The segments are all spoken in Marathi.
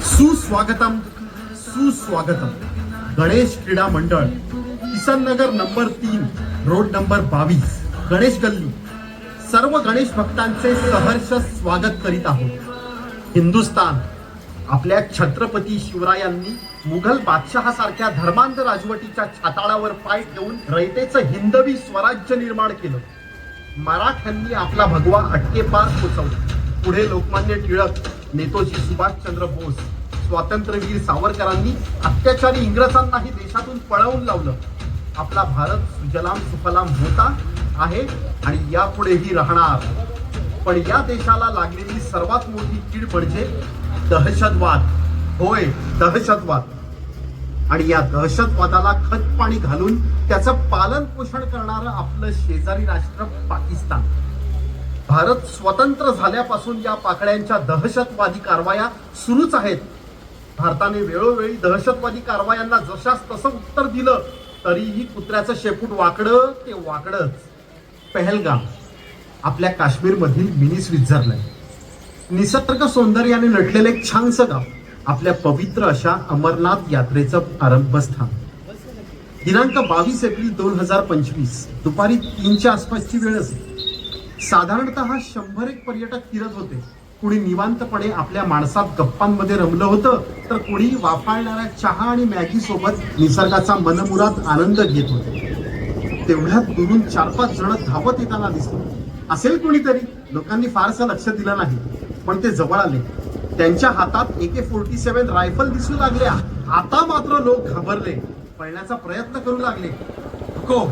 सुस्वागतम सुस्वागतम. गणेश क्रीडा मंडळ, किसन नगर नंबर 3, रोड नंबर 22, गणेश गल्ली. सर्व गणेश भक्तांचे सहर्ष स्वागत करीत आहोत. हिंदुस्तान आपल्या छत्रपती शिवरायांनी मुघल बादशहासारख्या धर्मांध राजवटीच्या छाताळावर पाय ठेवून रयतेचं हिंदवी स्वराज्य निर्माण केलं. मराठ्यांनी आपला भगवा अटकेपार पोचवला. पुढे लोकमान्य टिळक, नेताजी सुभाषचंद्र बोस, स्वातंत्र्यवीर सावरकरांनी अत्याचारी इंग्रजांनाही देशातून पळवून लावलं. आपला भारत सुजलाम सुफलाम होता आहे आणि यापुढेही राहणार. पण या देशाला लागलेली सर्वात मोठी कीड म्हणजे दहशतवाद. होय, दहशतवाद. आणि या दहशतवादाला खतपाणी घालून त्याचं पालन पोषण करणारं आपलं शेजारी राष्ट्र पाकिस्तान. भारत स्वतंत्र झाल्यापासून या पाकड्यांच्या दहशतवादी कारवाया सुरूच आहेत. भारताने वेळोवेळी दहशतवादी कारवायांना जशास तसं उत्तर दिलं, तरीही कुत्र्याचं शेपूट वाकडं ते वाकडंच. पहलगाम आपल्या काश्मीरमधील मिनी स्वित्झर्लंड, निसर्ग सौंदर्याने नटलेले एक छानसं गाव, आपल्या पवित्र अशा अमरनाथ यात्रेचं आरंभस्थान. दिनांक 22 एप्रिल 2025 दुपारी 3च्या आसपासची वेळ असेल. साधारणतः 100 पर्यटक फिरत होते. कुणी निवांतपणे आपल्या माणसात गप्पांमध्ये रमलं होतं, तर कुणी वाफाळणाऱ्या चहा आणि मॅगी सोबत निसर्गाचा मनमुराद आनंद घेत होते. तेवढ्यात दुरून 4-5 जण धावत येताना दिसले. असेल कुणीतरी, लोकांनी फारसं लक्ष दिलं नाही. पण ते जवळ आले. त्यांच्या हातात AK-47 रायफल दिसू लागल्या. आता मात्र लोक घाबरले, पळण्याचा प्रयत्न करू लागले. रुको,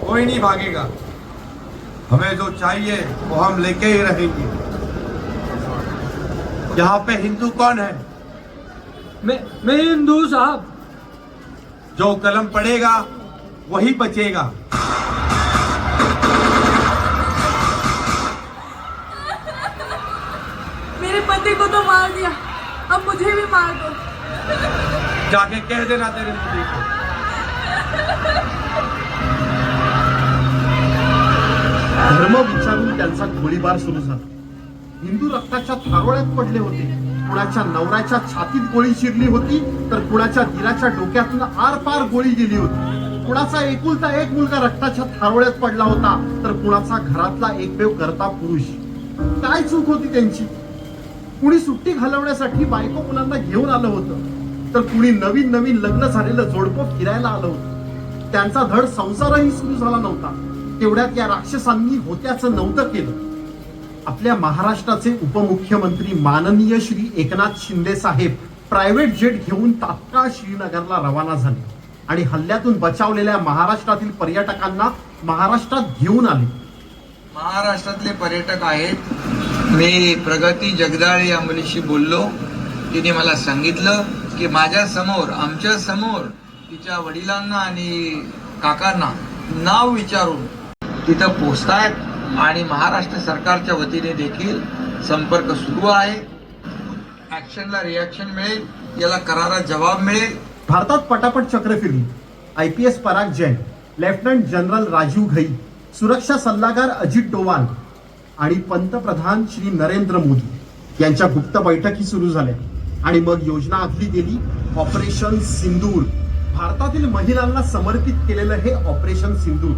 कोई नहीं भागेगा. हमें जो चाहिए वो हम लेके ही रहेंगे. यहाँ पे हिंदू कौन है? मैं हिंदू साहब. जो कलम पढ़ेगा वही बचेगा. मेरे पति को तो मार दिया, अब मुझे भी मार दो. जाके कह देना तेरे पति को. धर्म विचारून त्यांचा गोळीबार सुरू झाला. हिंदू रक्ताच्या थारोळ्यात पडले होते. कुणाच्या नवऱ्याच्या छातीत गोळी शिरली होती, तर कुणाच्या दिलाच्या डोक्यातून आरपार गोळी गेली होती. कुणाचा एकुलता एक मुलगा रक्ताच्या थारोळ्यात पडला होता, तर कुणाचा घरातला एकमेव करता पुरुष. काय चूक होती त्यांची? कुणी सुट्टी घालवण्यासाठी बायको मुलांना घेऊन आलं होतं, तर कुणी नवीन नवीन लग्न झालेलं जोडपं फिरायला आलं होतं. त्यांचा धड संसारही सुरू झाला नव्हता. तेवढ्यात या राक्षसांनी होत्याचं नव्हतं केलं. आपल्या महाराष्ट्राचे उपमुख्यमंत्री माननीय श्री एकनाथ शिंदे साहेब प्रायव्हेट जेट घेऊन तात्काळ श्रीनगरला रवाना झाले आणि हल्ल्यातून बचावलेल्या महाराष्ट्रातील पर्यटकांना महाराष्ट्रात घेऊन आले. महाराष्ट्रातले पर्यटक आहेत. मी प्रगती जगदाळे या मुलीशी बोललो. तिने मला सांगितलं की माझ्या समोर, आमच्या समोर तिच्या वडिलांना आणि काकांना नाव विचारून तिथं पोहोचतायत आणि महाराष्ट्र सरकारच्या वतीने देखील संपर्क सुरू आहे. ऍक्शनला रिॲक्शन मिळेल, याला करारा जवाब मिळेल. भारतात पटापट चक्र फिरली. IPS पराग जैन, लेफ्टनंट जनरल राजीव घई, सुरक्षा सल्लागार अजित डोवाल आणि पंतप्रधान श्री नरेंद्र मोदी यांच्या गुप्त बैठकी सुरू झाल्या. आणि मग योजना आखली गेली. ऑपरेशन सिंदूर, भारतातील महिलांना समर्पित केलेलं हे ऑपरेशन सिंदूर.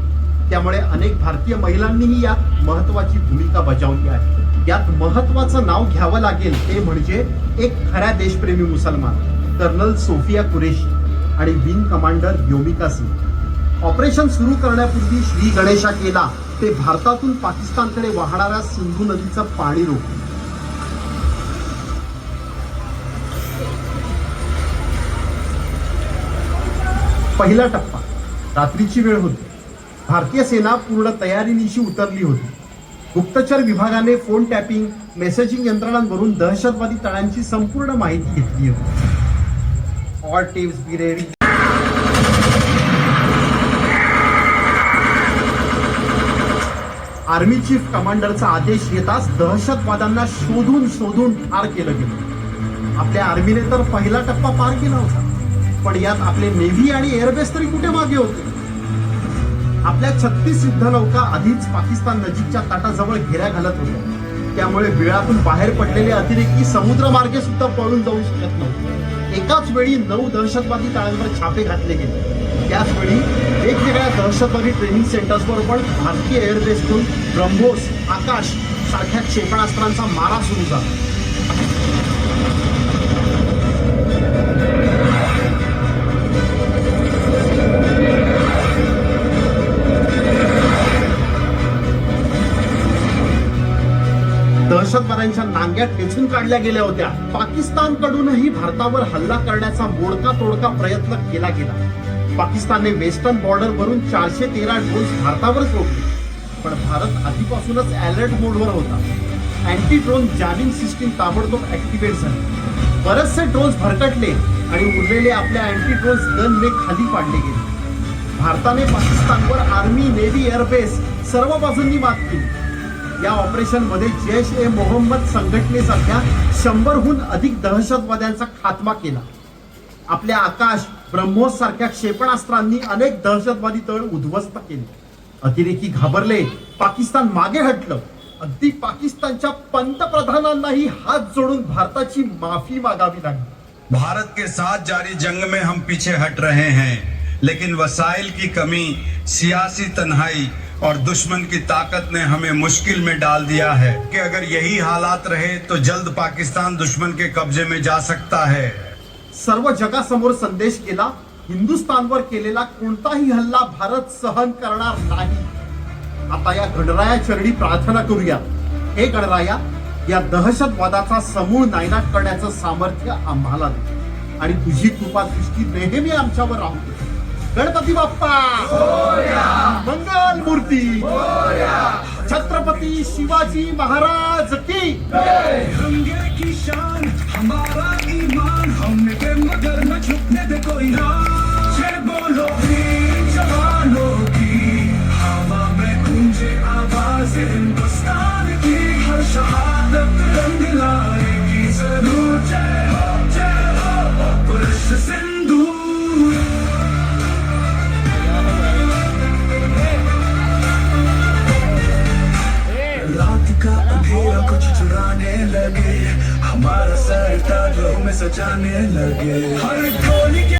त्यामुळे अनेक भारतीय महिलांनीही यात महत्वाची भूमिका बजावली आहे. यात महत्वाचं नाव घ्यावं लागेल ते म्हणजे एक खऱ्या देशप्रेमी मुसलमान, कर्नल सोफिया कुरेशी आणि विंग कमांडर योमिका सिंग. ऑपरेशन सुरू करण्यापूर्वी श्री गणेशा केला ते भारतातून पाकिस्तानकडे वाहणाऱ्या सिंधू नदीचं पाणी रोखलं. पहिला टप्पा, रात्रीची वेळ होती. भारतीय सेना पूर्ण तयारीनिशी उतरली होती. गुप्तचर विभागाने फोन टॅपिंग, मेसेजिंग यंत्रणांवरून दहशतवादी तळांची संपूर्ण माहिती घेतली होती. All teams be ready. Army chief कमांडरचा आदेश येताच दहशतवाद्यांना शोधून शोधून ठार केलं गेलं. आपल्या आर्मीने तर पहिला टप्पा पार केला होता, पण यात आपले नेव्ही आणि एअरबेस तरी कुठे मागे होते. आपल्या 36 युद्धनौका आधीच पाकिस्तान नजीकच्या तटाजवळ घेऱ्या घालत होत्या. त्यामुळे बिळातून बाहेर पडलेले अतिरेकी समुद्रमार्गे सुद्धा पळून जाऊ शकत नव्हते. एकाच वेळी 9 दहशतवादी तळांवर छापे घातले गेले. त्याच वेळी वेगवेगळ्या दहशतवादी ट्रेनिंग सेंटर्सवर पण भारतीय एअरबेसकडून ब्रह्मोस, आकाश सारख्या क्षेपणास्त्रांचा मारा सुरू झाला. दहशतवाद्यांच्या नांग्या ठेचून काढल्या गेल्या होत्या. पाकिस्तानकडूनही भारतावर हल्ला करण्याचा मोडका तोडका प्रयत्न केला गेला. पाकिस्तानने वेस्टर्न बॉर्डर वरून 413 ड्रोन्स भारतावर सोडले, पण भारत आधीपासूनच अलर्ट मोडवर होता. अँटी ड्रोन जॅमिंग सिस्टीम ताबडतोब ऍक्टिव्हेट झाली. बरेचसे ड्रोन्स भरकटले आणि उरलेले आपल्या अँटी ड्रोन्स गनने खाली पाडले गेले. भारताने पाकिस्तानवर आर्मी, नेव्ही, एअरबेस सर्व बाजूंनी मात केली. या ऑपरेशन मध्ये जैश ए मोहम्मद संघटनेसारख्या 100हून अधिक दहशतवाद्यांचा खात्मा केला. आपल्या आकाश, ब्रह्मोस सारख्या क्षेपणास्त्रांनी अनेक दहशतवादी तळ उद्ध्वस्त केले. अतिरेकी घाबरले, पाकिस्तान मागे हटलं. अगदी पाकिस्तानच्या पंतप्रधानांनाही हात जोडून भारताची माफी मागावी लागली. भारत के साथ जारी जंग में हम पीछे हट रहे हैं, लेकिन वसाइल की कमी, सियासी तन्हाई और दुश्मन की ताकत ने हमें मुश्किल में डाल दिया है कि अगर यही हालात रहे तो जल्द पाकिस्तान दुश्मन के कब्जे में जा सकता है. सर्व जगासमोर संदेश केला, हिंदुस्थानवर केलेला कोणताही हल्ला भारत सहन करणार नाही. आता या गणराया चरणी प्रार्थना करूया. हे गणराया, या दहशतवादाचा समूळ नायनाट करण्याचं सामर्थ्य आम्हाला दे आणि तुझी कृपा दृष्टी नेहमी आमच्यावर राहू दे. गणपती बाप्पा, मंगल मूर्ती, छत्रपती शिवाजी महाराज की. रंगे की शान हमारा ईमान, हमने के मगर न झुकने दे कोई ना. जय बोलो वीर जवानों की, हवा में गूंजे आवाज हिंदुस्तान की. हर शहादत रंग लाएगी जरूर. जय हो पुरुष सिंधु. रात का अंधेरा कुछ चुराने लगे, हमारा सर ताजों में सजाने लगे. हर गोली के